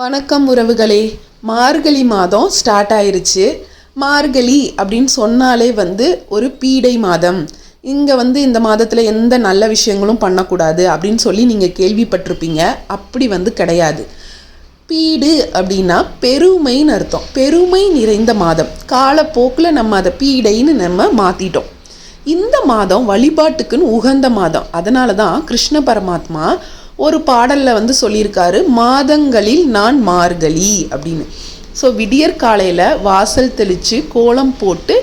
வணக்கம் உறவுகளே. மார்கழி மாதம் ஸ்டார்ட் ஆயிருச்சு. மார்கழி அப்படின்னு சொன்னாலே ஒரு பீடை மாதம். இங்கே இந்த மாதத்தில் எந்த நல்ல விஷயங்களும் பண்ணக்கூடாது அப்படின்னு சொல்லி நீங்கள் கேள்விப்பட்டிருப்பீங்க. அப்படி கிடையாது. பீடு அப்படின்னா பெருமைன்னு அர்த்தம். பெருமை நிறைந்த மாதம். காலப்போக்கில் நம்ம அதை பீடைன்னு நம்ம மாற்றிட்டோம். இந்த மாதம் வழிபாட்டுக்குன்னு உகந்த மாதம். அதனால தான் கிருஷ்ண பரமாத்மா ஒரு பாடலில் சொல்லியிருக்காரு, மாதங்களில் நான் மார்கழி அப்படின்னு. ஸோ விடியற் காலையில் வாசல் தெளித்து கோலம் போட்டு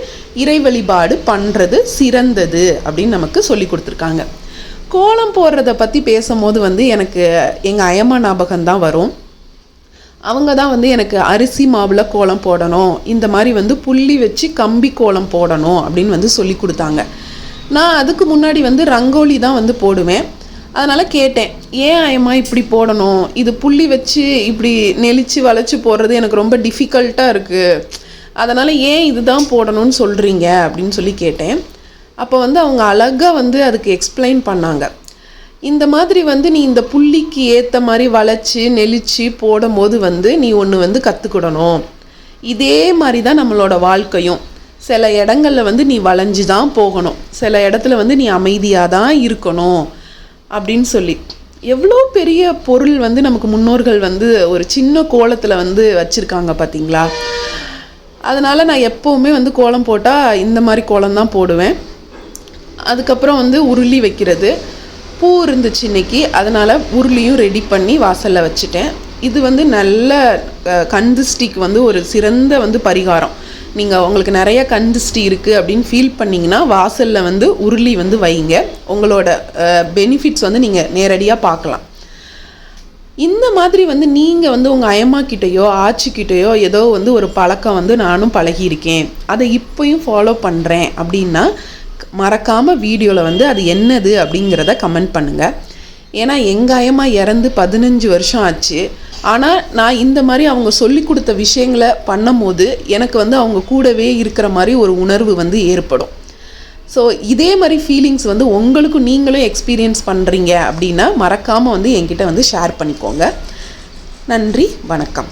இறை வழிபாடு பண்ணுறது சிறந்தது அப்படின்னு நமக்கு சொல்லி கொடுத்துருக்காங்க. கோலம் போடுறத பற்றி பேசும்போது எனக்கு எங்கள் அயம்மா ஞாபகம்தான் வரும். அவங்க தான் எனக்கு அரிசி மாவில் கோலம் போடணும், இந்த மாதிரி புள்ளி வச்சு கம்பி கோலம் போடணும் அப்படின்னு சொல்லி கொடுத்தாங்க. நான் அதுக்கு முன்னாடி ரங்கோலி தான் போடுவேன். அதனால் கேட்டேன், ஏன் அயம்மா இப்படி போடணும், இது புள்ளி வச்சு இப்படி நெளிச்சு வளைச்சி போடுறது எனக்கு ரொம்ப டிஃபிகல்ட்டாக இருக்குது, அதனால் ஏன் இதுதான் போடணும்னு சொல்கிறீங்க அப்படின்னு சொல்லி கேட்டேன். அப்போ அவங்க அழகாக அதுக்கு எக்ஸ்பிளைன் பண்ணாங்க. இந்த மாதிரி நீ இந்த புள்ளிக்கு ஏற்ற மாதிரி வளைச்சி நெளிச்சு போடும்போது நீ ஒன்று கற்றுக்கிடணும். இதே மாதிரி தான் நம்மளோட வாழ்க்கையும். சில இடங்களில் நீ வளைஞ்சு தான் போகணும், சில இடத்துல நீ அமைதியாக தான் இருக்கணும் அப்படின்னு சொல்லி. எவ்வளோ பெரிய பொருள் நமக்கு முன்னோர்கள் ஒரு சின்ன கோலத்தில் வச்சுருக்காங்க பார்த்தீங்களா. அதனால் நான் எப்போவுமே கோலம் போட்டால் இந்த மாதிரி கோலம் தான் போடுவேன். அதுக்கப்புறம் உருளி வைக்கிறது, பூ இருந்துச்சு இன்னைக்கு, அதனால் உருளியும் ரெடி பண்ணி வாசலில் வச்சுட்டேன். இது நல்ல கந்திஷ்டிக்கு ஒரு சிறந்த பரிகாரம். நீங்கள் உங்களுக்கு நிறைய கந்திஷ்டி இருக்குது அப்படின்னு ஃபீல் பண்ணிங்கன்னா வாசலில் உருளி வைங்க. உங்களோட பெனிஃபிட்ஸ் நீங்கள் நேரடியாக பார்க்கலாம். இந்த மாதிரி நீங்கள் உங்கள் அயம்மாக்கிட்டேயோ ஆச்சிக்கிட்டேயோ ஏதோ ஒரு பழக்கம் நானும் பழகியிருக்கேன், அதை இப்போயும் ஃபாலோ பண்ணுறேன் அப்படின்னா மறக்காமல் வீடியோவில் அது என்னது அப்படிங்கிறத கமெண்ட் பண்ணுங்கள். ஏன்னா எங்கள் அயம்மா இறந்து 15 வருஷம் ஆச்சு. ஆனால் நான் இந்த மாதிரி அவங்க சொல்லி கொடுத்த விஷயங்களை பண்ணும்போது எனக்கு அவங்க கூடவே இருக்கிற மாதிரி ஒரு உணர்வு ஏற்படும். ஸோ இதே மாதிரி ஃபீலிங்ஸ் உங்களுக்கும் நீங்களும் எக்ஸ்பீரியன்ஸ் பண்ணுறீங்க அப்படின்னா மறக்காமல் என்கிட்ட ஷேர் பண்ணிக்கோங்க. நன்றி, வணக்கம்.